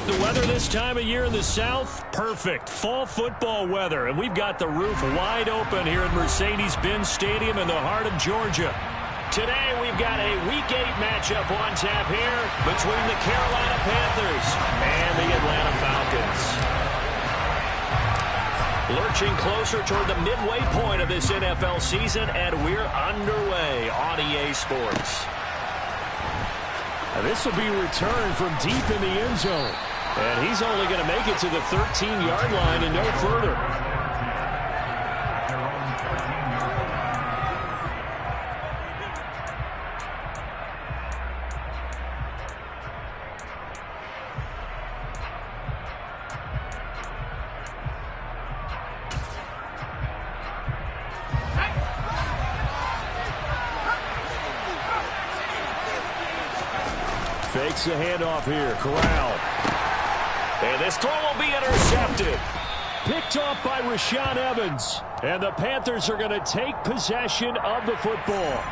The weather this time of year in the South, perfect. Fall football weather, and we've got the roof wide open here at Mercedes-Benz Stadium in the heart of Georgia. Today we've got a Week 8 matchup on tap here between the Carolina Panthers and the Atlanta Falcons. Lurching closer toward the midway point of this NFL season, and we're underway on EA Sports. Now this will be returned from deep in the end zone. And he's only going to make it to the 13-yard line and no further. Fakes the handoff here. Corral. And this throw will be intercepted. Picked off by Rashaan Evans. And the Panthers are going to take possession of the football.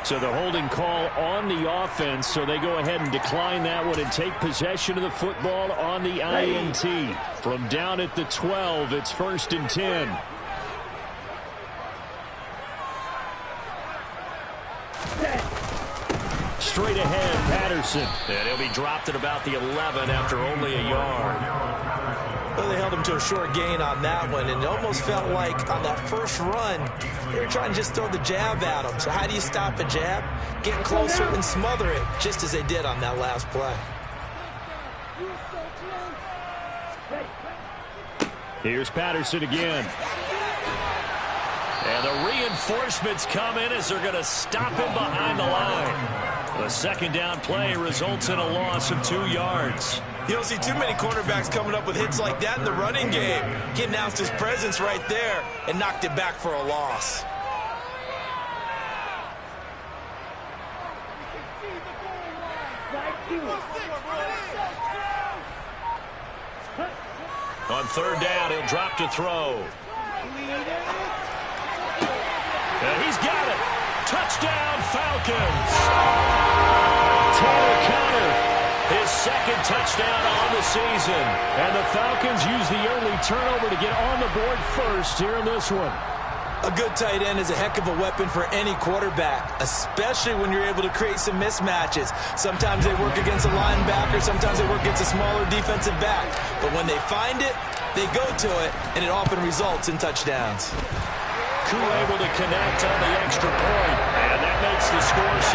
So the holding call on the offense, so they go ahead and decline that one and take possession of the football on the INT. From down at the 12, it's 1st and 10. Straight ahead, Patterson. And he'll be dropped at about the 11 after only a yard. Well, they held him to a short gain on that one, and it almost felt like on that first run, they were trying to just throw the jab at him. So how do you stop a jab? Get closer and smother it, just as they did on that last play. Here's Patterson again. And the reinforcements come in as they're going to stop him behind the line. The second down play results in a loss of 2 yards. You don't see too many cornerbacks coming up with hits like that in the running game. He announced his presence right there and knocked it back for a loss. On third down, he'll drop to throw. And he's got it. Touchdown, Falcons. Tanner Conner, his second touchdown on the season. And the Falcons use the early turnover to get on the board first here in this one. A good tight end is a heck of a weapon for any quarterback, especially when you're able to create some mismatches. Sometimes they work against a linebacker, sometimes they work against a smaller defensive back. But when they find it, they go to it, and it often results in touchdowns. Koo able to connect on the extra point, and that makes the score 7-0.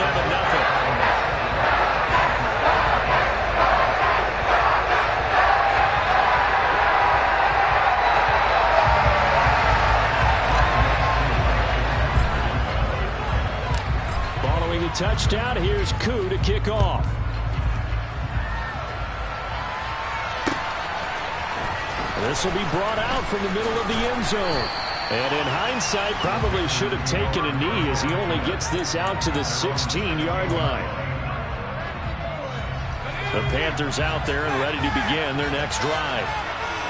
Following the touchdown, here's Koo to kick off. This will be brought out from the middle of the end zone. And in hindsight, probably should have taken a knee as he only gets this out to the 16-yard line. The Panthers out there and ready to begin their next drive.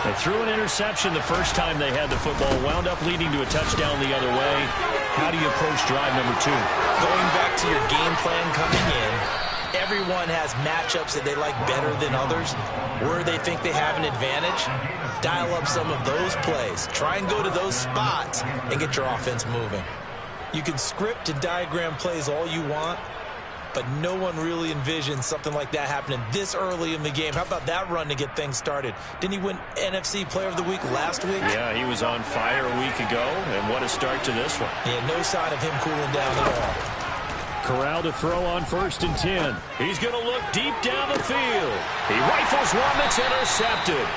They threw an interception the first time they had the football, wound up leading to a touchdown the other way. How do you approach drive number 2? Going back to your game plan coming in, everyone has matchups that they like better than others, where they think they have an advantage. Dial up some of those plays. Try and go to those spots and get your offense moving. You can script and diagram plays all you want, but no one really envisions something like that happening this early in the game. How about that run to get things started? Didn't he win NFC Player of the Week last week? Yeah, he was on fire a week ago, and what a start to this one. Yeah, no sign of him cooling down at all. Corral to throw on 1st and 10. He's going to look deep down the field. He rifles one that's intercepted.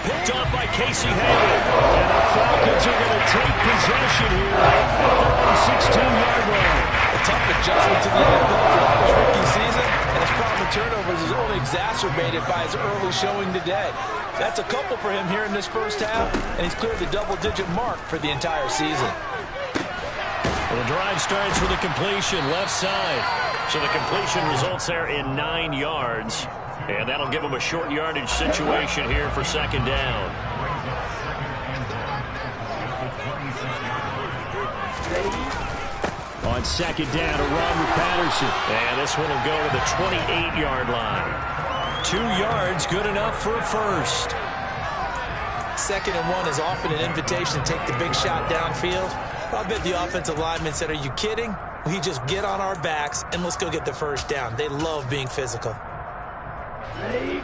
Picked off by Casey Hagan. And the Falcons are going to take possession here at their own 16-yard line. A tough adjustment to the NFL for his rookie season, and his problem with turnovers is only exacerbated by his early showing today. That's a couple for him here in this first half, and he's cleared the double-digit mark for the entire season. Well, the drive starts with a completion left side. So the completion results there in 9 yards. And that'll give them a short yardage situation here for second down. On second down, a run with Patterson. And this one will go to the 28-yard line. 2 yards, good enough for a first. 2nd and 1 is often an invitation to take the big shot downfield. I bet the offensive lineman said, are you kidding? We just get on our backs and let's go get the first down. They love being physical. Ready.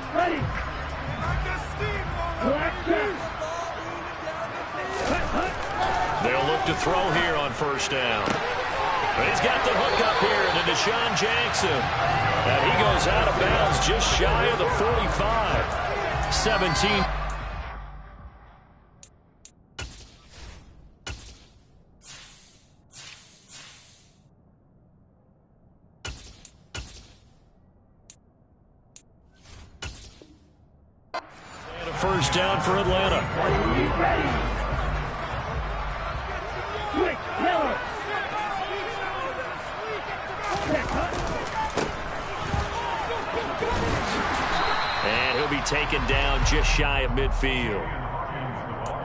They'll look to throw here on first down. But he's got the hook up here to Deshaun Jackson. And he goes out of bounds just shy of the 45. 17. And a first down for Atlanta. Quick, Miller. And he'll be taken down just shy of midfield.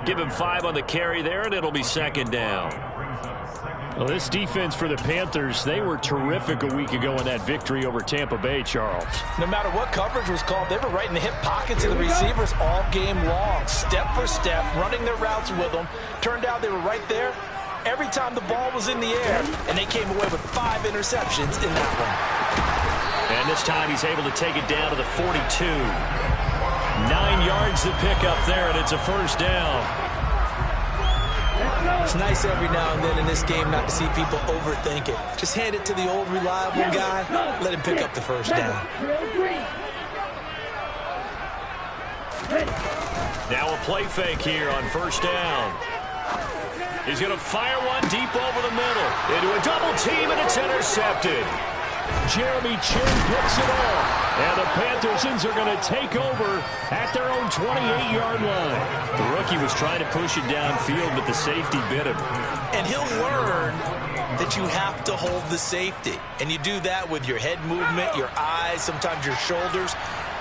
Give him 5 on the carry there, and it'll be 2nd down. Well, this defense for the Panthers, they were terrific a week ago in that victory over Tampa Bay, Charles. No matter what coverage was called, they were right in the hip pockets of the receivers all game long, step for step, running their routes with them. Turned out they were right there every time the ball was in the air, and they came away with 5 interceptions in that one. And this time he's able to take it down to the 42. 9 yards to pick up there, and it's a first down. It's nice every now and then in this game not to see people overthink it. Just hand it to the old reliable guy, let him pick up the first down. Now a play fake here on first down. He's going to fire one deep over the middle. Into a double team, and it's intercepted. Jeremy Chin picks it off. And the Panthers are going to take over at their own 28-yard line. The rookie was trying to push it downfield, but the safety bit him. And he'll learn that you have to hold the safety. And you do that with your head movement, your eyes, sometimes your shoulders.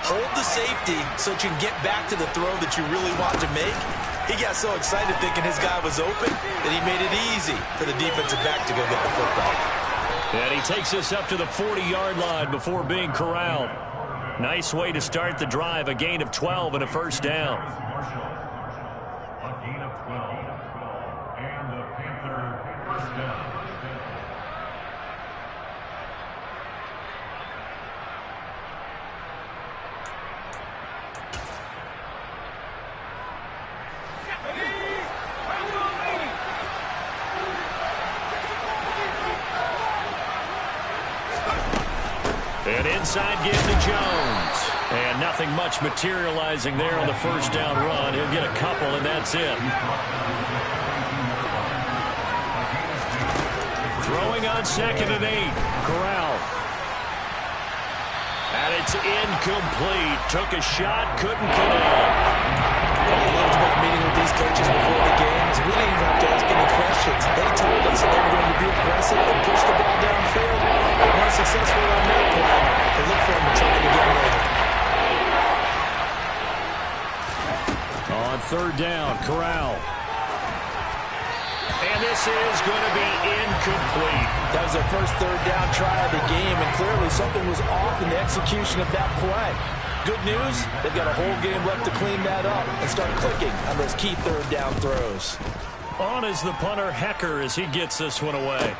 Hold the safety so that you can get back to the throw that you really want to make. He got so excited thinking his guy was open that he made it easy for the defensive back to go get the football. And he takes us up to the 40-yard line before being corralled. Nice way to start the drive, a gain of 12 and a first down. A gain of 12, and the Panther first down. And inside give to Jones. And nothing much materializing there on the first down run. He'll get a couple, and that's it. Throwing on 2nd and 8. Corral. And it's incomplete. Took a shot, couldn't connect. Elizabeth meeting with these coaches before the games. We didn't even have to ask any questions. They told us that they were going to be aggressive and push the ball downfield. They weren't successful on that play. They look for them to try it again later. On 3rd down, Corral. And this is going to be incomplete. That was their first 3rd down try of the game, and clearly something was off in the execution of that play. Good news, they've got a whole game left to clean that up and start clicking on those key 3rd down throws. On is the punter, Hecker, as he gets this one away.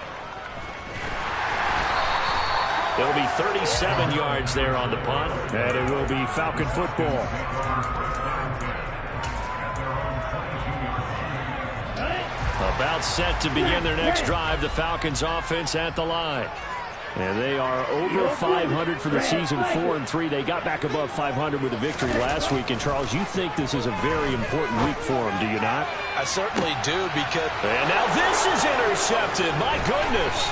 It'll be 37 yards there on the punt. And it will be Falcon football. About set to begin their next drive. The Falcons offense at the line. And they are over 500 for the season, 4-3. They got back above 500 with a victory last week. And, Charles, you think this is a very important week for them, do you not? I certainly do, because... And now this is intercepted. My goodness.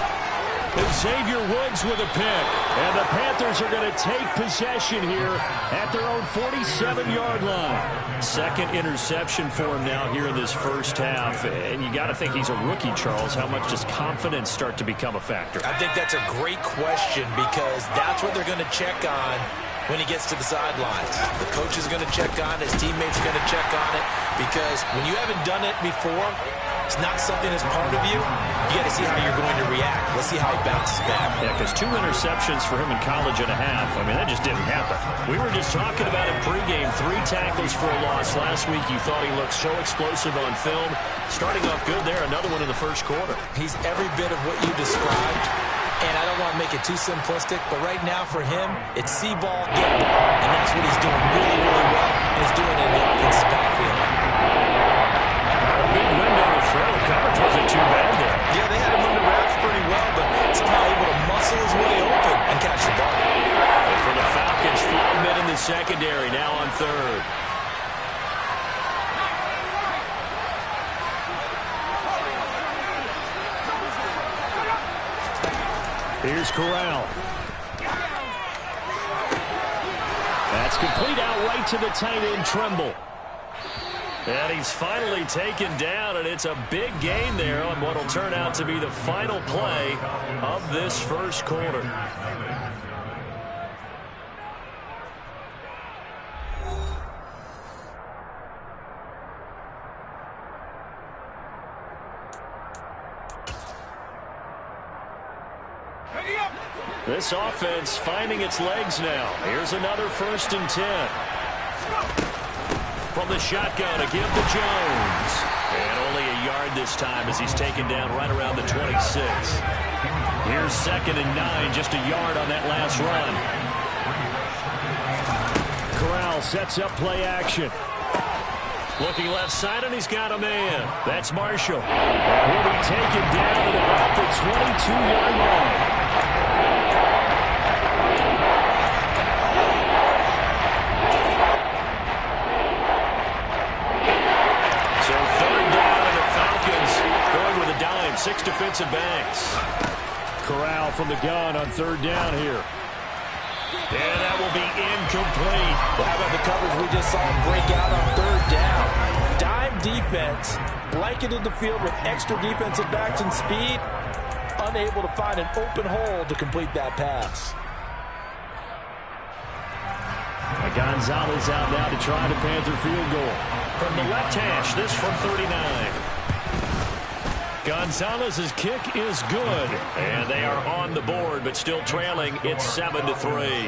Xavier Woods with a pick. And the Panthers are going to take possession here at their own 47-yard line. 2nd interception for him now here in this first half. And you got to think he's a rookie, Charles. How much does confidence start to become a factor? I think that's a great question, because that's what they're going to check on when he gets to the sidelines. The coach is going to check on it. His teammates are going to check on it, because when you haven't done it before, It's not something that's part of you. You got to see how you're going to react. Let's see how he bounces back. Yeah, because 2 interceptions for him in college and a half. I mean, that just didn't happen. We were just talking about it pregame. 3 tackles for a loss last week. You thought he looked so explosive on film. Starting off good there. Another one in the first quarter. He's every bit of what you described. And I don't want to make it too simplistic, but right now for him, it's see ball, get ball. And that's what he's doing really, really well. And he's doing it in the offensive backfield. A big window to throw. Coverage wasn't too bad there. Yeah, they had him under wraps pretty well, but somehow able to muscle his way open and catch the ball. And for the Falcons, 5 men in the secondary, now on third. Here's Corral. That's complete out right to the tight end, Tremble. And he's finally taken down, and it's a big gain there on what will turn out to be the final play of this first quarter. This offense finding its legs now. Here's another 1st and 10. From the shotgun, a give to Jones. And only a yard this time as he's taken down right around the 26. Here's 2nd and 9, just a yard on that last run. Corral sets up play action. Looking left side, and he's got a man. That's Marshall. And he'll be taken down at about the 22-yard line. So 3rd down, and the Falcons going with a dime. 6 defensive backs. Corral from the gun on 3rd down here. And that will be incomplete. Well, how about the coverage we just saw him break out on 3rd down? Dime defense, blanketed the field with extra defensive backs and speed, unable to find an open hole to complete that pass. Gonzalez out now to try the Panther field goal. From the left hash, this from 39. Gonzalez's kick is good, and they are on the board, but still trailing. It's 7-3.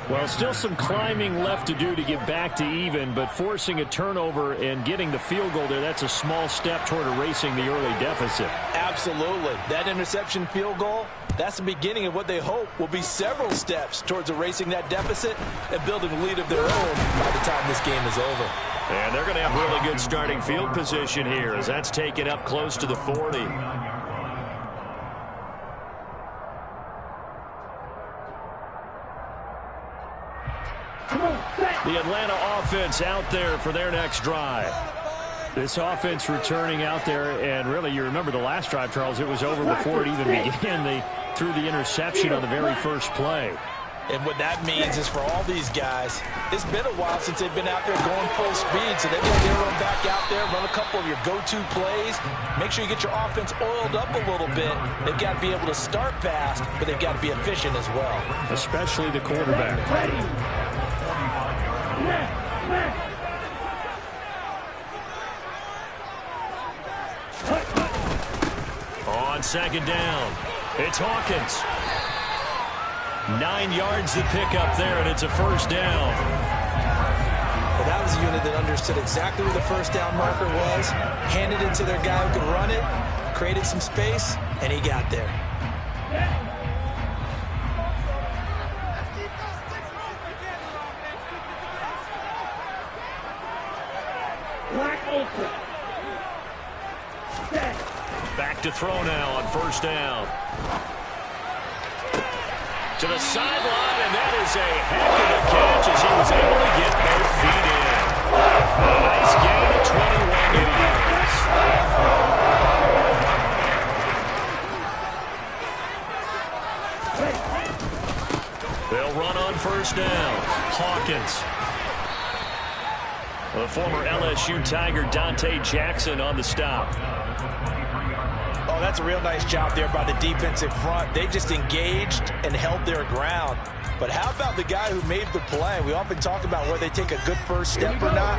Well, still some climbing left to do to get back to even, but forcing a turnover and getting the field goal there, that's a small step toward erasing the early deficit. Absolutely. That interception field goal, that's the beginning of what they hope will be several steps towards erasing that deficit and building a lead of their own by the time this game is over. And they're going to have really good starting field position here as that's taken up close to the 40. The Atlanta offense out there for their next drive. This offense returning out there, and really, you remember the last drive, Charles, it was over before it even began. They threw the interception on the very first play. And what that means is for all these guys, it's been a while since they've been out there going full speed, so they've got to run back out there, run a couple of your go-to plays, make sure you get your offense oiled up a little bit. They've got to be able to start fast, but they've got to be efficient as well. Especially the quarterback. On 2nd down, it's Hawkins. 9 yards to pick up there, and it's a 1st down. Well, that was a unit that understood exactly where the 1st down marker was, handed it to their guy who could run it, created some space, and he got there. Back to throw now on 1st down. To the sideline, and that is a heck of a catch as he was able to get both feet in. A nice gain of 21 yards. They'll run on 1st down. Hawkins. The former LSU Tiger Dante Jackson on the stop. Oh, that's a real nice job there by the defensive front. They just engaged and held their ground. But how about the guy who made the play? We often talk about whether they take a good first step or not.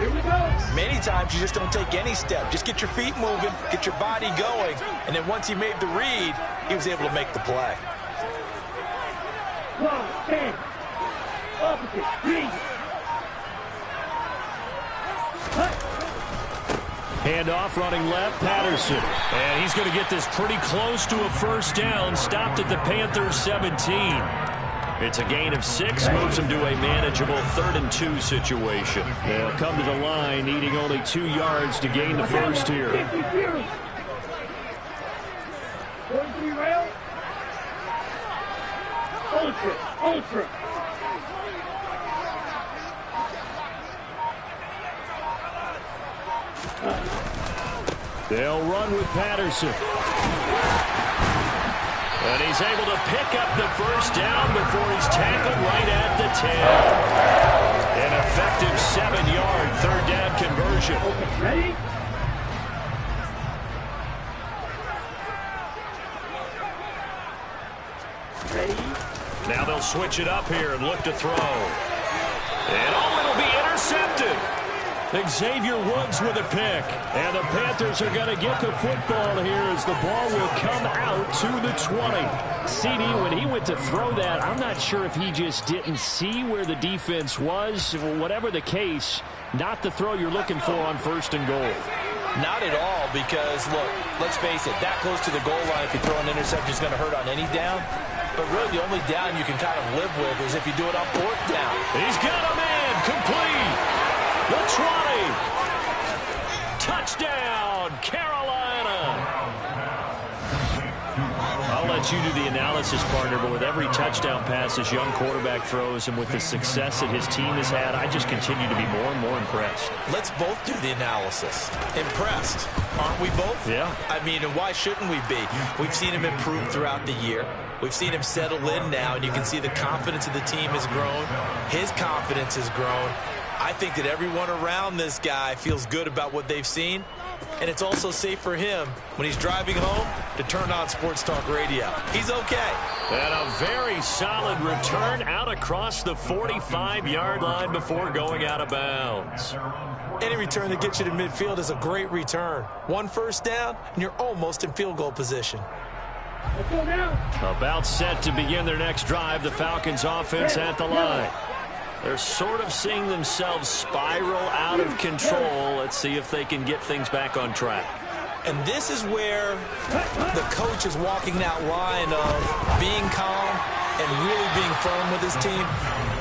Many times you just don't take any step. Just get your feet moving, get your body going, and then once he made the read, he was able to make the play. Handoff running left, Patterson. And he's going to get this pretty close to a first down. Stopped at the Panthers 17. It's a gain of 6, moves them to a manageable 3rd and 2 situation. They'll come to the line, needing only 2 yards to gain the first here. Ultra. They'll run with Patterson. And he's able to pick up the first down before he's tackled right at the 10. An effective 7-yard 3rd down conversion. Ready? Now they'll switch it up here and look to throw. And it'll be intercepted. Xavier Woods with a pick. And the Panthers are going to get the football here as the ball will come out to the 20. CD, when he went to throw that, I'm not sure if he just didn't see where the defense was. Whatever the case, not the throw you're looking for on 1st and goal. Not at all, because, look, let's face it, that close to the goal line, if you throw an interception, is going to hurt on any down. But really, the only down you can kind of live with is if you do it on 4th down. He's got a man complete. The 20. Touchdown, Carolina. I'll let you do the analysis, partner, but with every touchdown pass this young quarterback throws and with the success that his team has had, I just continue to be more and more impressed. Let's both do the analysis. Impressed. Aren't we both? Yeah. I mean, and why shouldn't we be? We've seen him improve throughout the year. We've seen him settle in now, and you can see the confidence of the team has grown. His confidence has grown. I think that everyone around this guy feels good about what they've seen, and it's also safe for him when he's driving home to turn on Sports Talk Radio. He's okay. And a very solid return out across the 45-yard line before going out of bounds. Any return that gets you to midfield is a great return. 1 first down, and you're almost in field goal position. About set to begin their next drive, the Falcons offense at the line. They're sort of seeing themselves spiral out of control. Let's see if they can get things back on track. And this is where the coach is walking that line of being calm and really being firm with his team.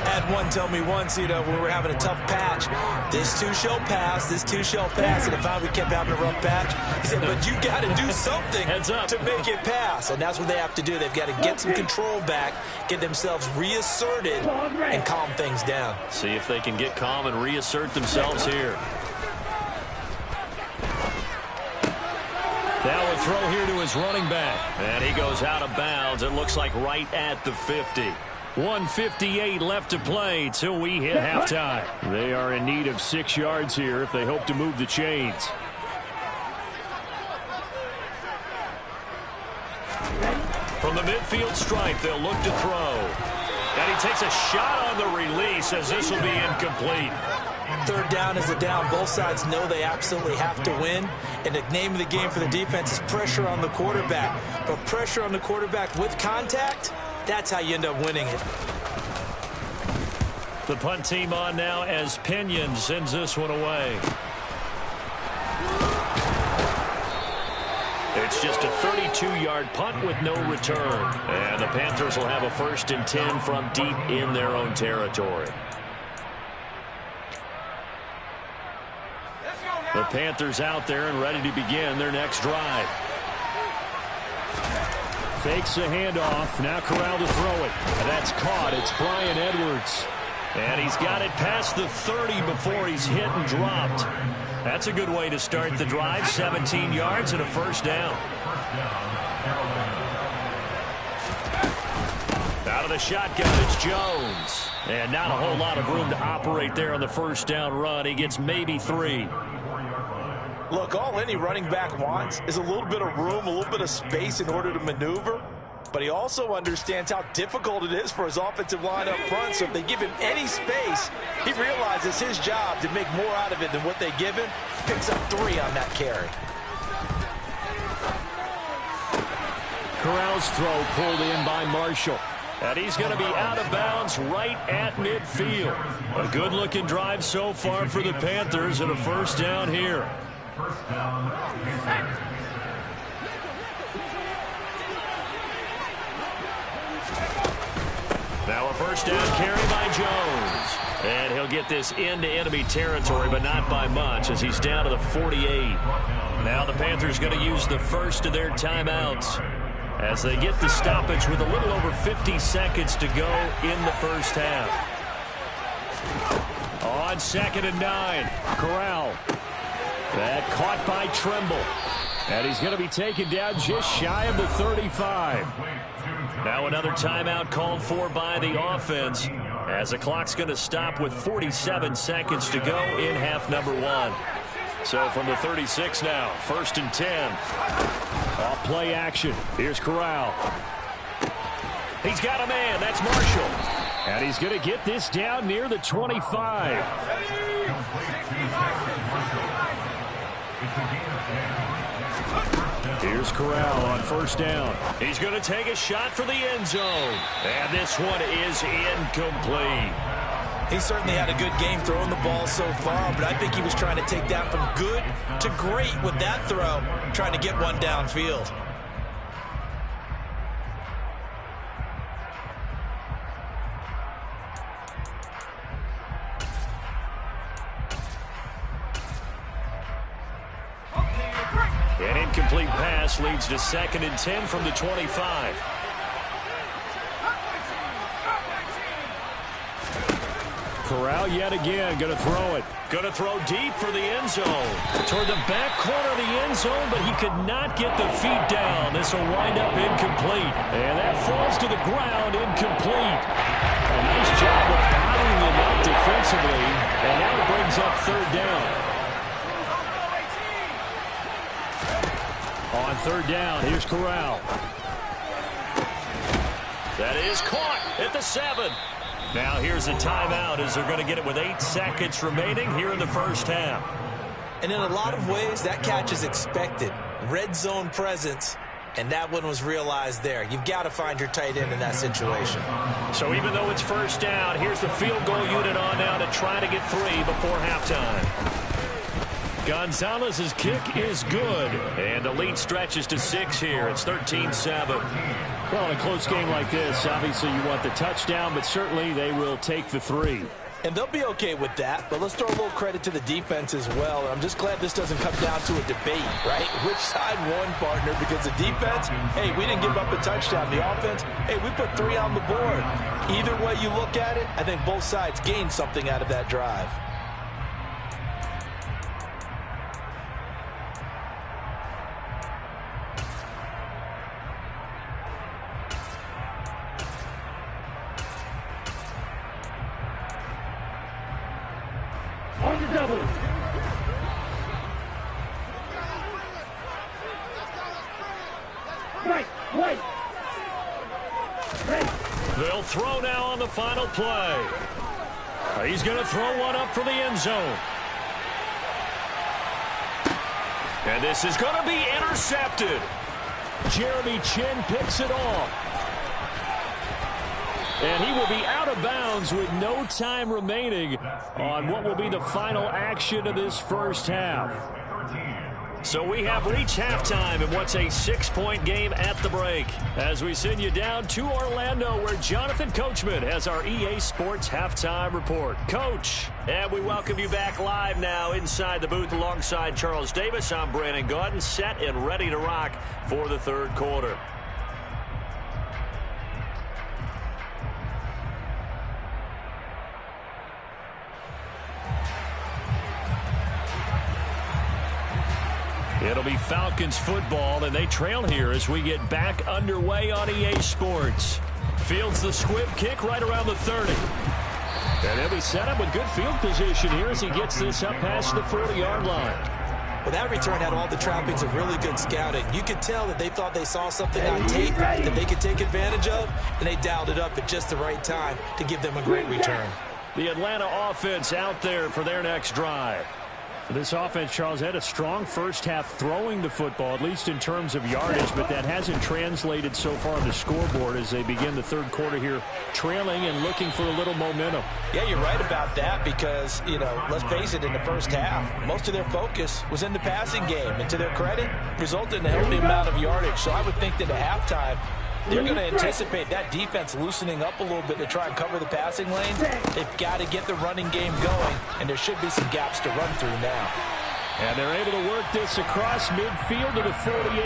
I had one tell me once, when we were having a tough patch, this too shall pass, this too shall pass. And if we kept having a rough patch, he said, but you got to do something to make it pass. And that's what they have to do. They've got to get some control back, get themselves reasserted, and calm things down. See if they can get calm and reassert themselves here. Now a throw here to his running back. And he goes out of bounds. It looks like right at the 50. 1:58 left to play till we hit halftime. They are in need of 6 yards here if they hope to move the chains. From the midfield stripe, they'll look to throw. And he takes a shot on the release as this will be incomplete. 3rd down is a down. Both sides know they absolutely have to win. And the name of the game for the defense is pressure on the quarterback. But pressure on the quarterback with contact, that's how you end up winning it. The punt team on now as Pinion sends this one away. It's just a 32-yard punt with no return. And the Panthers will have a 1st and 10 from deep in their own territory. The Panthers out there and ready to begin their next drive. Fakes a handoff. Now Corral to throw it. And that's caught. It's Brian Edwards. And he's got it past the 30 before he's hit and dropped. That's a good way to start the drive. 17 yards and a 1st down. Out of the shotgun, it's Jones. And not a whole lot of room to operate there on the 1st down run. He gets maybe 3. Look, all any running back wants is a little bit of room, a little bit of space in order to maneuver. But he also understands how difficult it is for his offensive line up front. So if they give him any space, he realizes his job to make more out of it than what they give him. Picks up 3 on that carry. Corral's throw pulled in by Marshall. And he's going to be out of bounds right at midfield. A good-looking drive so far for the Panthers and a first down here. First down, Panthers. Now a first down carry by Jones. And he'll get this into enemy territory, but not by much, as he's down to the 48. Now the Panthers going to use the first of their timeouts as they get the stoppage with a little over 50 seconds to go in the first half. On 2nd and 9, Corral. That caught by Tremble. And he's going to be taken down just shy of the 35. Now another timeout called for by the offense, as the clock's going to stop with 47 seconds to go in half number 1. So from the 36 now, 1st and 10. Off play action. Here's Corral. He's got a man. That's Marshall. And he's going to get this down near the 25. Here's Corral on first down. He's going to take a shot for the end zone. And this one is incomplete. He certainly had a good game throwing the ball so far, but I think he was trying to take that from good to great with that throw, trying to get one downfield. An incomplete pass leads to 2nd and 10 from the 25. Corral yet again going to throw it. Going to throw deep for the end zone. Toward the back corner of the end zone, but he could not get the feet down. This will wind up incomplete. And that falls to the ground, incomplete. A nice job of bottling him up defensively. And now it brings up 3rd down. On 3rd down, here's Corral. That is caught at the 7. Now here's a timeout as they're going to get it with 8 seconds remaining here in the first half. And in a lot of ways, that catch is expected. Red zone presence, and that one was realized there. You've got to find your tight end in that situation. So even though it's first down, here's the field goal unit on now to try to get 3 before halftime. Gonzalez's kick is good, and the lead stretches to 6 here. It's 13-7. Well, in a close game like this, obviously you want the touchdown, but certainly they will take the 3. And they'll be okay with that, but let's throw a little credit to the defense as well. And I'm just glad this doesn't come down to a debate, right? Which side won, partner? Because the defense, hey, we didn't give up a touchdown. The offense, hey, we put 3 on the board. Either way you look at it, I think both sides gained something out of that drive. On the double. Right. They'll throw now on the final play. He's going to throw one up for the end zone. And this is going to be intercepted. Jeremy Chin picks it off. And he will be out of bounds with no time remaining on what will be the final action of this first half. So we have reached halftime in what's a 6-point game at the break, as we send you down to Orlando, where Jonathan Coachman has our EA Sports Halftime Report. Coach, and we welcome you back live now inside the booth alongside Charles Davis. I'm Brandon Gaudin, set and ready to rock for the third quarter. It'll be Falcons football, and they trail here as we get back underway on EA Sports. Fields the squib kick right around the 30. And he'll be set up with good field position here as he gets this up past the 40-yard line. Well, that return had all the trappings of really good scouting. You could tell that they thought they saw something on tape that they could take advantage of, and they dialed it up at just the right time to give them a great return. The Atlanta offense out there for their next drive. This offense, Charles, had a strong first half throwing the football, at least in terms of yardage, but that hasn't translated so far on the scoreboard as they begin the third quarter here trailing and looking for a little momentum. Yeah, you're right about that because, let's face it, in the first half, most of their focus was in the passing game. And to their credit, resulted in a healthy amount of yardage. So I would think that at halftime, they're going to anticipate that defense loosening up a little bit to try and cover the passing lanes. They've got to get the running game going, and there should be some gaps to run through now. And they're able to work this across midfield to the 48.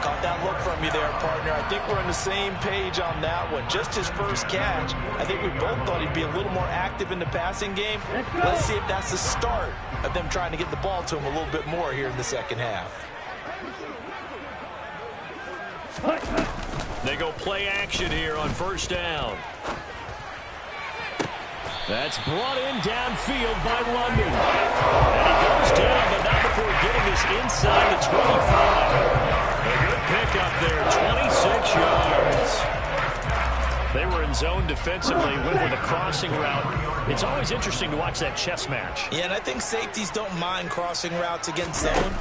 Caught that look from you there, partner. I think we're on the same page on that one. Just his first catch, I think we both thought he'd be a little more active in the passing game. Let's see if that's the start of them trying to get the ball to him a little bit more here in the second half. They go play action here on first down. That's brought in downfield by London. And he goes down, but not before getting this inside the 25. A good pickup there, 26 yards. They were in zone defensively, went with a crossing route. It's always interesting to watch that chess match. Yeah, and I think safeties don't mind crossing routes against zone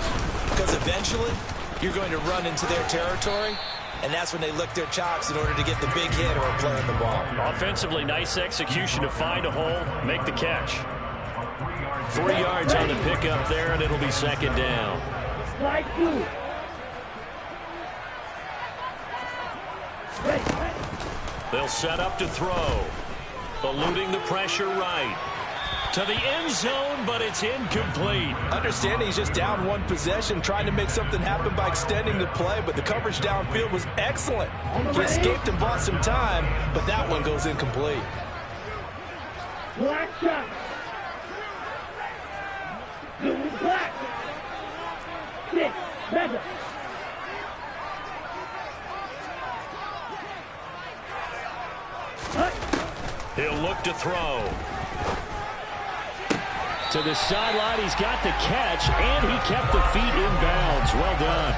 because eventually you're going to run into their territory, and that's when they lick their chops in order to get the big hit or play on the ball. Offensively, nice execution to find a hole, make the catch. 3 yards on the pickup there, and it'll be second down. They'll set up to throw. Eluding the pressure right. To the end zone, but it's incomplete. Understanding he's just down one possession, trying to make something happen by extending the play, but the coverage downfield was excellent. He escaped and bought some time, but that one goes incomplete. Black shot. Black. Six. Mega. He'll look to throw. To the sideline, he's got the catch, and he kept the feet in bounds. Well done.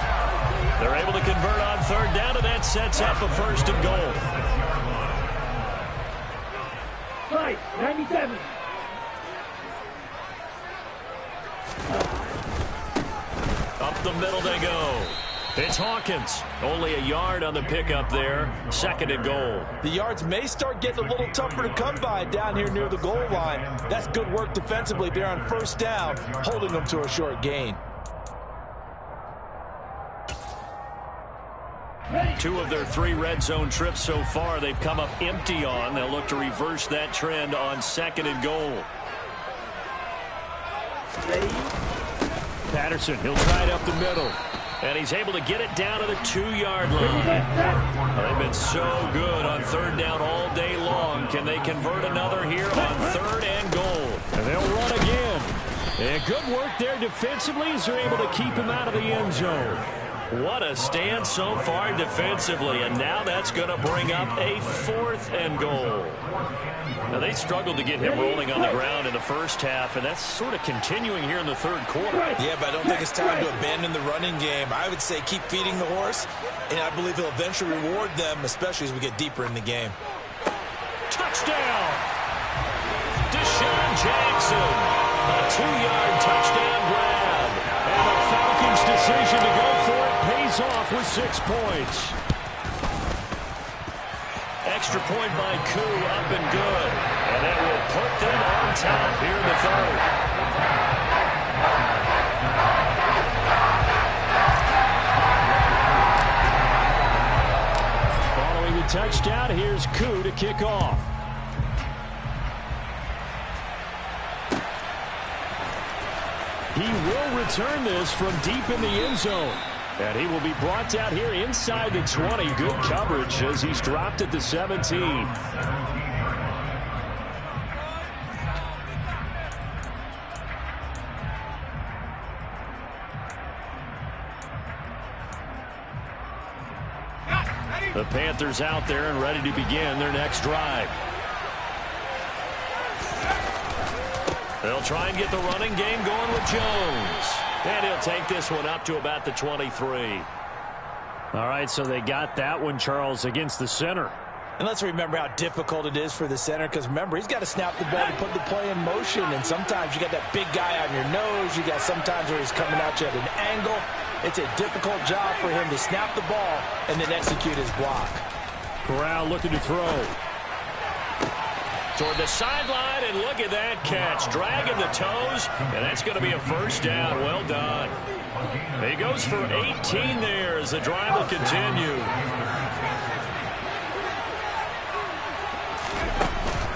They're able to convert on third down, and that sets up a first and goal. 97. Up the middle they go. It's Hawkins. Only a yard on the pickup there. Second and goal. The yards may start getting a little tougher to come by down here near the goal line. That's good work defensively there on first down, holding them to a short gain. 2 of their 3 red zone trips so far they've come up empty on. They'll look to reverse that trend on second and goal. Patterson, he'll try it up the middle. And he's able to get it down to the 2-yard line. They've been so good on third down all day long. Can they convert another here on third and goal? And they'll run again. And good work there defensively as they're able to keep him out of the end zone. What a stand so far defensively, and now that's going to bring up a 4th and goal. Now, they struggled to get him rolling on the ground in the first half, and that's sort of continuing here in the third quarter. Yeah, but I don't think it's time to abandon the running game. I would say keep feeding the horse, and I believe he'll eventually reward them, especially as we get deeper in the game. Touchdown! Deshaun Jackson, a 2-yard touchdown grab, and the Falcons' decision to go for it pays off with 6 points. Extra point by Koo, up and good. And that will put them on top here in the third. Following the touchdown, here's Koo to kick off. He will return this from deep in the end zone. And he will be brought down here inside the 20. Good coverage as he's dropped at the 17. The Panthers out there and ready to begin their next drive. They'll try and get the running game going with Jones. And he'll take this one up to about the 23. All right, so they got that one, Charles, against the center. And let's remember how difficult it is for the center, because remember, he's got to snap the ball to put the play in motion, and sometimes you got that big guy on your nose. You got sometimes where he's coming at you at an angle. It's a difficult job for him to snap the ball and then execute his block. Corral looking to throw. Toward the sideline, and look at that catch. Dragging the toes, and that's going to be a first down. Well done. He goes for 18 there as the drive will continue.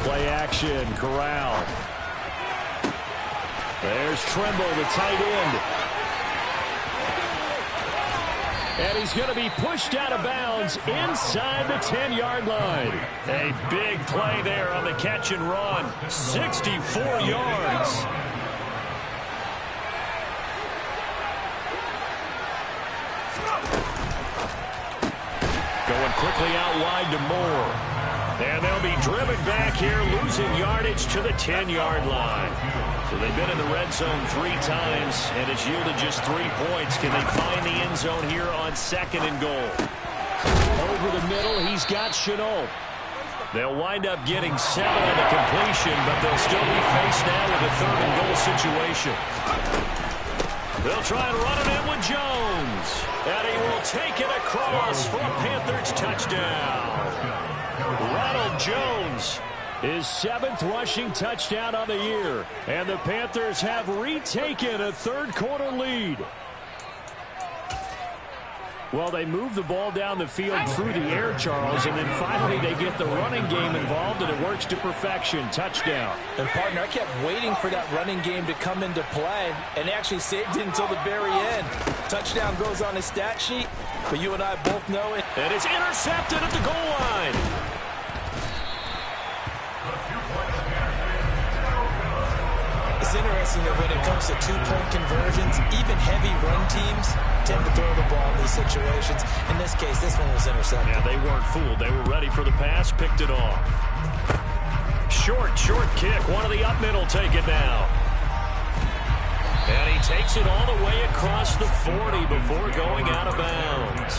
Play action, Corral. There's Trimble, the tight end. And he's going to be pushed out of bounds inside the 10-yard line. A big play there on the catch and run. 64 yards. Going quickly out wide to Moore. And they'll be driven back here, losing yardage to the 10-yard line. So they've been in the red zone 3 times, and it's yielded just 3 points. Can they find the end zone here on 2nd and goal? Over the middle, he's got Chenault. They'll wind up getting 7 on the completion, but they'll still be faced now with a 3rd and goal situation. They'll try and run it in with Jones. And he will take it across for a Panthers touchdown. Ronald Jones, his 7th rushing touchdown on the year. And the Panthers have retaken a 3rd quarter lead. Well, they move the ball down the field through the air, Charles, and then finally they get the running game involved, and it works to perfection. Touchdown. And, partner, I kept waiting for that running game to come into play, and actually saved it until the very end. Touchdown goes on his stat sheet, but you and I both know it. And it's intercepted at the goal line. It's interesting that when it comes to 2-point conversions, even heavy run teams tend to throw the ball in these situations. In this case, this one was intercepted. Yeah, they weren't fooled. They were ready for the pass, picked it off. Short kick. One of the up middle take it now. And he takes it all the way across the 40 before going out of bounds.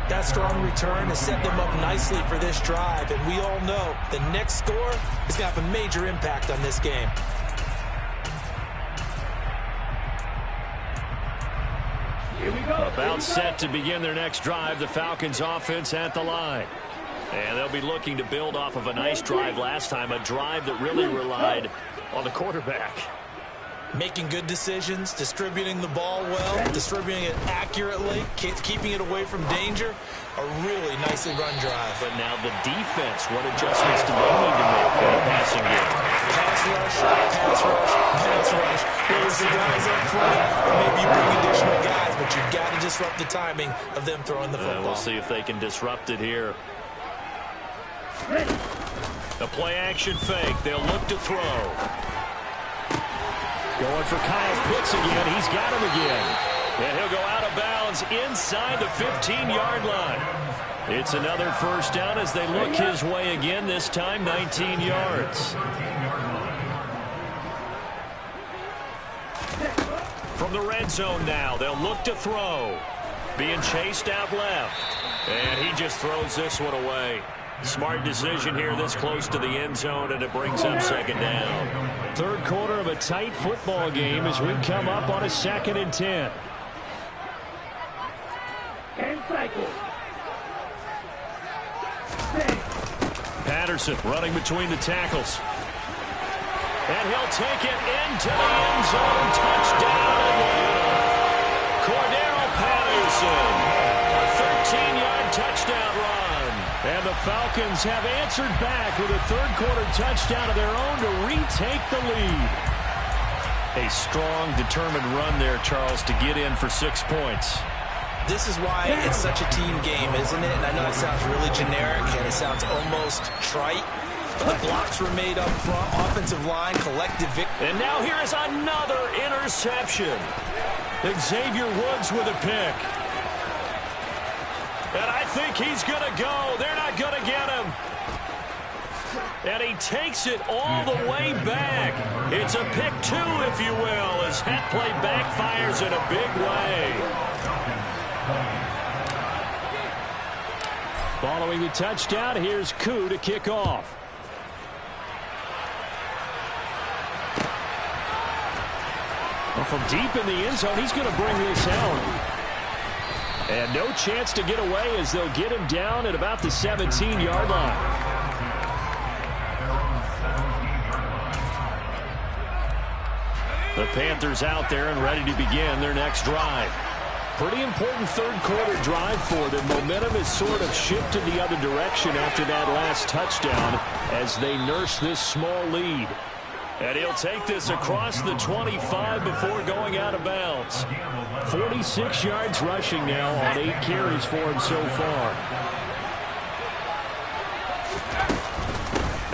That strong return has set them up nicely for this drive, and we all know the next score is going to have a major impact on this game. About set to begin their next drive, the Falcons offense at the line. And they'll be looking to build off of a nice drive last time, a drive that really relied on the quarterback. Making good decisions, distributing the ball well, distributing it accurately, keeping it away from danger. A really nicely run drive. But now the defense, what adjustments do they need to make in the passing game? Pass rush, pass rush, pass rush. There's the guys up front, or maybe you bring additional guys, but you've got to disrupt the timing of them throwing the football. We'll see if they can disrupt it here. A play-action fake. They'll look to throw. Going for Kyle Pitts again. He's got him again. And he'll go out of bounds inside the 15-yard line. It's another first down as they look his way again, this time 19 yards. From the red zone now, they'll look to throw. Being chased out left. And he just throws this one away. Smart decision here this close to the end zone, and it brings up 2nd down. 3rd quarter of a tight football game as we come up on a 2nd and 10. And cycle. Patterson running between the tackles. And he'll take it into the end zone. Touchdown Atlanta. Cordero Patterson. A 13-yard touchdown run. And the Falcons have answered back with a 3rd quarter touchdown of their own to retake the lead. A strong, determined run there, Charles, to get in for 6 points. This is why it's such a team game, isn't it? And I know it sounds really generic and it sounds almost trite. But the blocks were made up front, offensive line, collective victory. And now here is another interception. Xavier Woods with a pick. And I think he's going to go. They're not going to get him. And he takes it all the way back. It's a pick 2, if you will, as that play backfires in a big way. Following the touchdown, here's Koo to kick off. Well, from deep in the end zone, he's going to bring this out. And no chance to get away as they'll get him down at about the 17-yard line. The Panthers out there and ready to begin their next drive. Pretty important third-quarter drive for them. Momentum has sort of shifted the other direction after that last touchdown as they nurse this small lead. And he'll take this across the 25 before going out of bounds. 46 yards rushing now on 8 carries for him so far.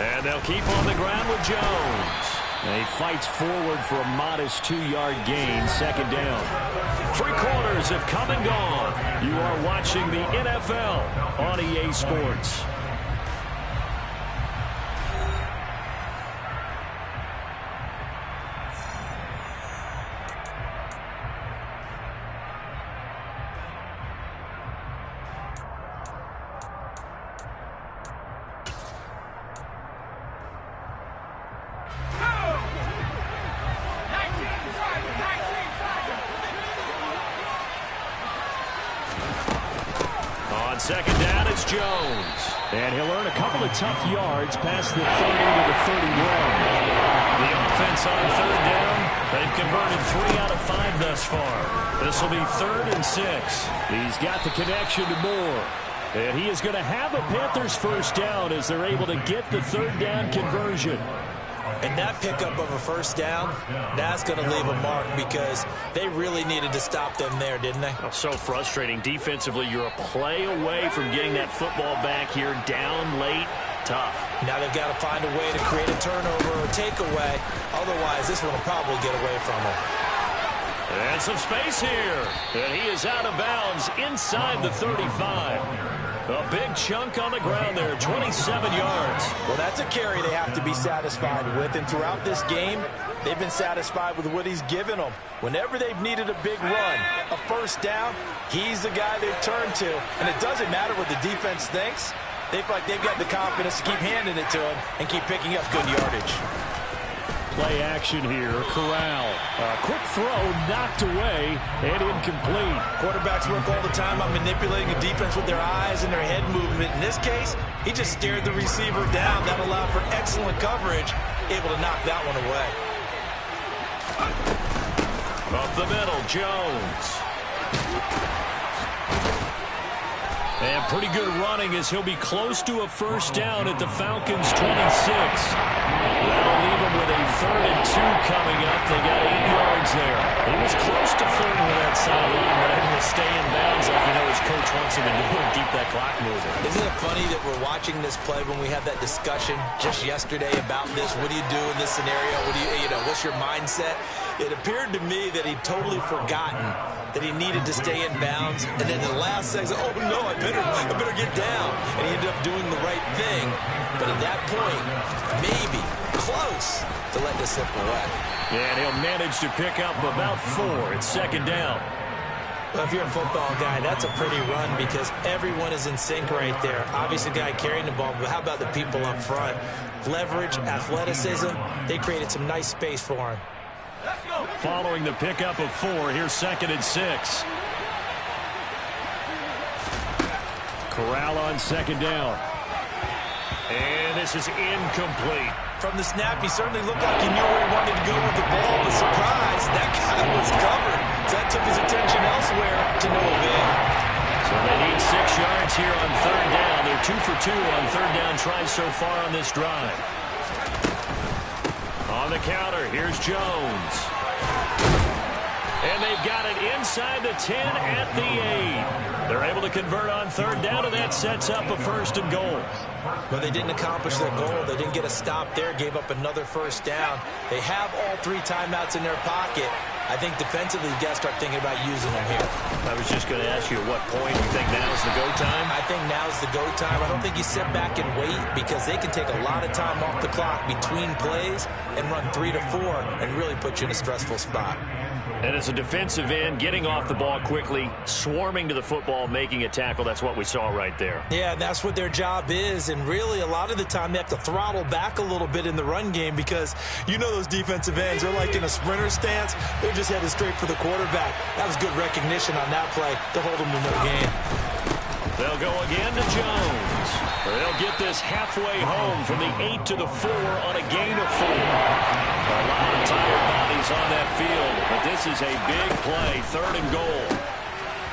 And they'll keep on the ground with Jones. And he fights forward for a modest 2-yard gain, second down. 3 quarters have come and gone. You are watching the NFL on EA Sports. Second down, it's Jones. And he'll earn a couple of tough yards past the 30 to the 31. The offense on third down, they've converted 3 out of 5 thus far. This will be 3rd and 6. He's got the connection to Moore. And he is going to have a Panthers first down as they're able to get the third down conversion. And that pickup of a first down, that's going to leave a mark because they really needed to stop them there, didn't they? Oh, so frustrating. Defensively, you're a play away from getting that football back here down late. Tough. Now they've got to find a way to create a turnover or takeaway. Otherwise, this one will probably get away from them. And some space here. And he is out of bounds inside the 35. A big chunk on the ground there, 27 yards. Well, that's a carry they have to be satisfied with. And throughout this game, they've been satisfied with what he's given them. Whenever they've needed a big run, a first down, he's the guy they've turned to. And it doesn't matter what the defense thinks. They feel like they've got the confidence to keep handing it to him and keep picking up good yardage. Play action here. Corral. A quick throw knocked away and incomplete. Quarterbacks work all the time on manipulating a defense with their eyes and their head movement. In this case, he just stared the receiver down. That allowed for excellent coverage, able to knock that one away. Up the middle, Jones. And pretty good running as he'll be close to a first down at the Falcons' 26. That'll leave him with a 3rd and 2 coming up. They got 8 yards there. He was close to flirting with that sideline, but able to stay in bounds like you know his coach wants him to do and keep that clock moving. Isn't it funny that we're watching this play when we had that discussion just yesterday about this? What do you do in this scenario? What do you know, what's your mindset? It appeared to me that he'd totally forgotten that he needed to stay in bounds. And then the last second, oh no, I better get down. And he ended up doing the right thing. But at that point, maybe close to let this slip away. And he'll manage to pick up about 4. It's 2nd down. Well, if you're a football guy, that's a pretty run because everyone is in sync right there. Obviously, the guy carrying the ball, but how about the people up front? Leverage, athleticism, they created some nice space for him. Following the pickup of 4, here's 2nd and 6. Corral on 2nd down. And this is incomplete. From the snap, he certainly looked like he knew where he wanted to go with the ball, but surprise, that guy was covered. So that took his attention elsewhere to no avail. So they need 6 yards here on 3rd down. They're 2 for 2 on 3rd down tries so far on this drive. On the counter, here's Jones. And they've got it inside the 10 at the 8. They're able to convert on 3rd down, and that sets up a 1st and goal. But they didn't accomplish their goal. They didn't get a stop there, gave up another first down. They have all 3 timeouts in their pocket. I think defensively you got to start thinking about using them here. I was just going to ask you at what point you think now's the go time? I think now's the go time. I don't think you sit back and wait because they can take a lot of time off the clock between plays and run 3 to 4 and really put you in a stressful spot. And as a defensive end, getting off the ball quickly, swarming to the football, making a tackle, that's what we saw right there. Yeah, that's what their job is, and really a lot of the time they have to throttle back a little bit in the run game because you know those defensive ends, they're like in a sprinter stance. They're just headed straight for the quarterback. That was good recognition on that play to hold them to no gain. They'll go again to Jones. They'll get this halfway home from the 8 to the 4 on a gain of 4. A lot of tired bodies on that field, but this is a big play, 3rd and goal.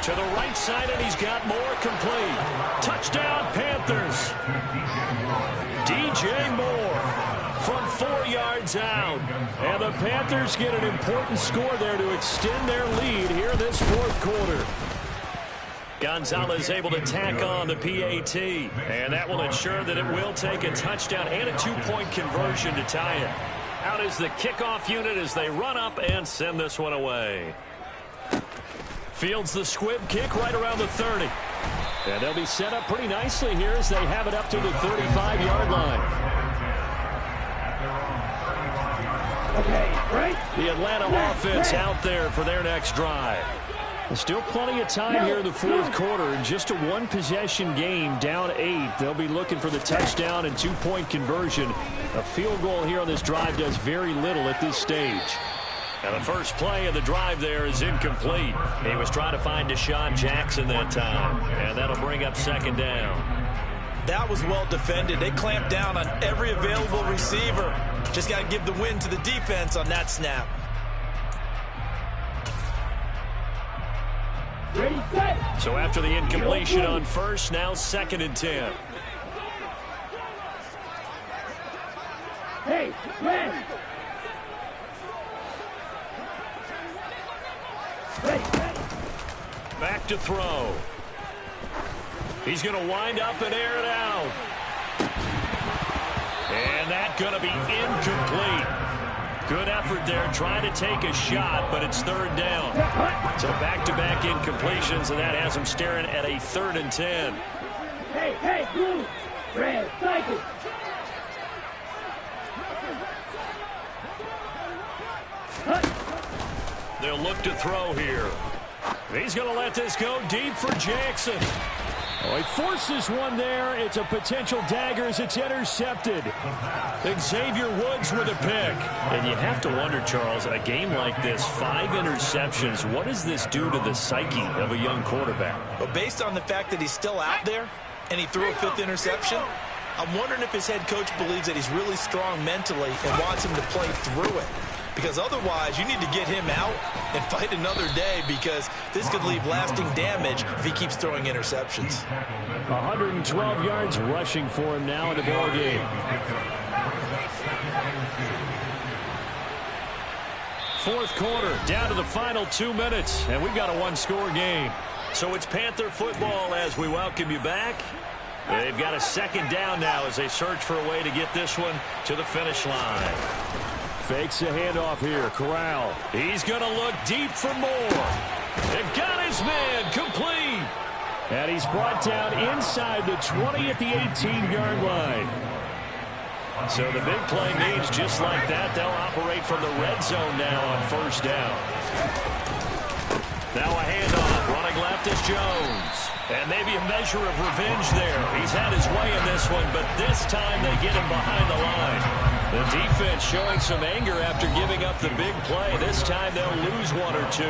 To the right side, and he's got more complete. Touchdown, Panthers. DJ Moore from 4 yards out. And the Panthers get an important score there to extend their lead here in this 4th quarter. Gonzalez able to tack on the PAT, and that will ensure that it will take a touchdown and a 2-point conversion to tie it. Out is the kickoff unit as they run up and send this one away. Fields the squib kick right around the 30. And they'll be set up pretty nicely here as they have it up to the 35-yard line. The Atlanta offense out there for their next drive. There's still plenty of time here in the 4th quarter. In just a 1-possession game, down 8. They'll be looking for the touchdown and 2-point conversion. A field goal here on this drive does very little at this stage. And the first play of the drive there is incomplete. He was trying to find Deshaun Jackson that time. And that'll bring up 2nd down. That was well defended. They clamped down on every available receiver. Just got to give the win to the defense on that snap. Ready, set. So after the incompletion on first, now 2nd and 10. Hey, man. Ready. Back to throw. He's going to wind up and air it out. And that's going to be incomplete. Good effort there, trying to take a shot, but it's 3rd down. So back-to-back incompletions, and that has him staring at a 3rd and 10. Hey, blue. Red, cycle. They'll look to throw here. He's going to let this go deep for Jackson. Oh, he forces one there. It's a potential dagger as it's intercepted. Xavier Woods with a pick. And you have to wonder, Charles, a game like this, 5 interceptions, what does this do to the psyche of a young quarterback? But based on the fact that he's still out there and he threw a 5th interception, I'm wondering if his head coach believes that he's really strong mentally and wants him to play through it. Because otherwise, you need to get him out and fight another day because this could leave lasting damage if he keeps throwing interceptions. 112 yards rushing for him now in the ball game. 4th quarter, down to the final 2 minutes, and we've got a 1-score game. So it's Panther football as we welcome you back. They've got a 2nd down now as they search for a way to get this one to the finish line. Fakes a handoff here. Corral. He's going to look deep for Moore. And got his man complete. And he's brought down inside the 20 at the 18-yard line. So the big play means just like that, they'll operate from the red zone now on 1st down. Now a handoff. Running left is Jones. And maybe a measure of revenge there. He's had his way in this one, but this time they get him behind the line. The defense showing some anger after giving up the big play. This time they'll lose 1 or 2.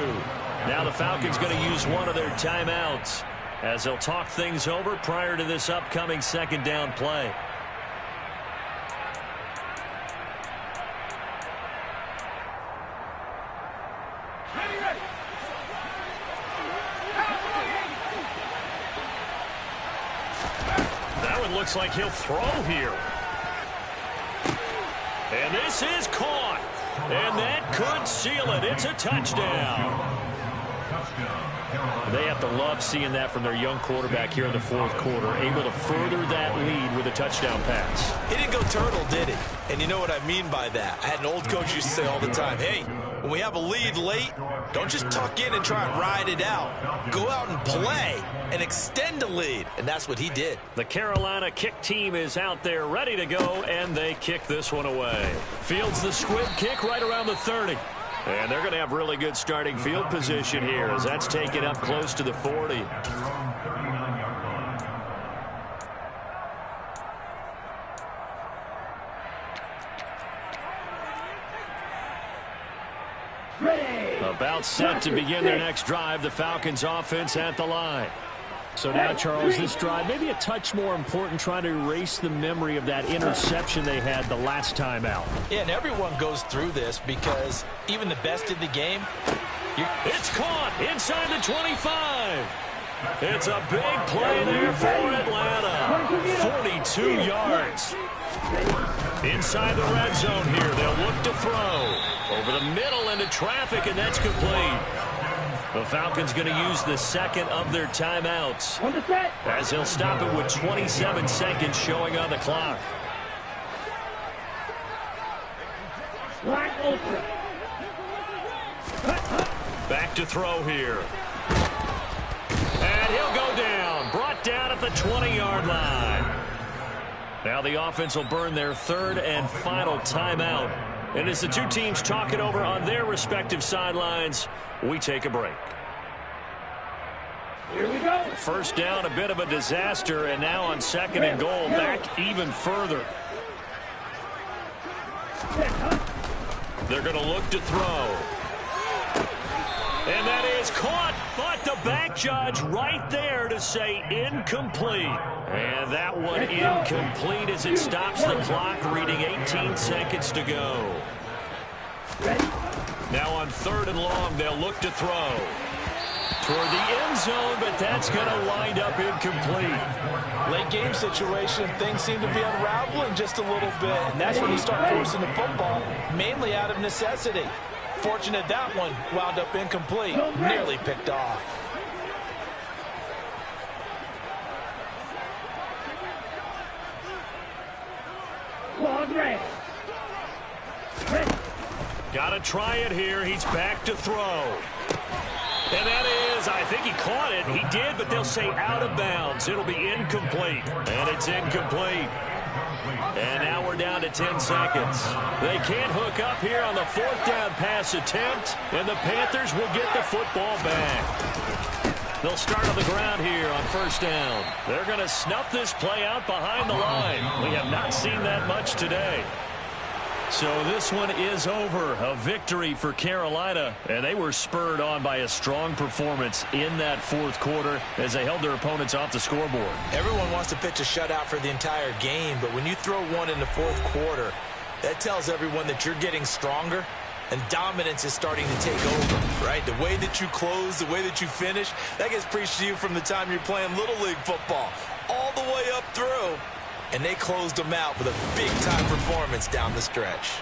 Now the Falcons going to use one of their timeouts as they'll talk things over prior to this upcoming 2nd down play. That one looks like he'll throw here. And this is caught. And that could seal it. It's a touchdown. They have to love seeing that from their young quarterback here in the 4th quarter, able to further that lead with a touchdown pass. He didn't go turtle, did he? And you know what I mean by that. I had an old coach used to say all the time, hey, When we have a lead late, don't just tuck in and try and ride it out. Go out and play and extend the lead, and that's what he did. The Carolina kick team is out there ready to go, and they kick this one away. Fields the squib kick right around the 30. And they're going to have really good starting field position here as that's taken up close to the 40. About set to begin their next drive. The Falcons offense at the line. So now, Charles, this drive maybe a touch more important, trying to erase the memory of that interception they had the last time out. Yeah, and everyone goes through this because even the best in the game, it's caught inside the 25. It's a big play there for Atlanta. 42 yards. Inside the red zone here, they'll look to throw. Over the middle into traffic, and that's complete. The Falcons going to use the second of their timeouts as they'll stop it with 27 seconds showing on the clock. Back to throw here. And he'll go down. Brought down at the 20-yard line. Now the offense will burn their third and final timeout. And as the two teams talk it over on their respective sidelines, we take a break. Here we go. First down, a bit of a disaster, and now on second and goal, back even further. They're going to look to throw. And that is caught, but the back judge right there to say incomplete. And that one incomplete as it stops the clock, reading 18 seconds to go. Now on third and long, they'll look to throw. Toward the end zone, but that's going to wind up incomplete. late game situation, things seem to be unraveling just a little bit, and that's when you start forcing the football, mainly out of necessity. Fortunate that one wound up incomplete, nearly picked off. Got to try it here. He's back to throw. And that is, I think he caught it. He did, but they'll say out of bounds. It'll be incomplete. And it's incomplete. And now we're down to 10 seconds. They can't hook up here on the fourth down pass attempt, and the Panthers will get the football back. They'll start on the ground here on first down. They're going to snuff this play out behind the line. We have not seen that much today. So this one is over. A victory for Carolina, and they were spurred on by a strong performance in that fourth quarter as they held their opponents off the scoreboard. Everyone wants to pitch a shutout for the entire game, but when you throw one in the fourth quarter, that tells everyone that you're getting stronger and dominance is starting to take over, right? The way that you close, the way that you finish, that gets preached to you from the time you're playing Little League football all the way up through. And they closed them out with a big-time performance down the stretch.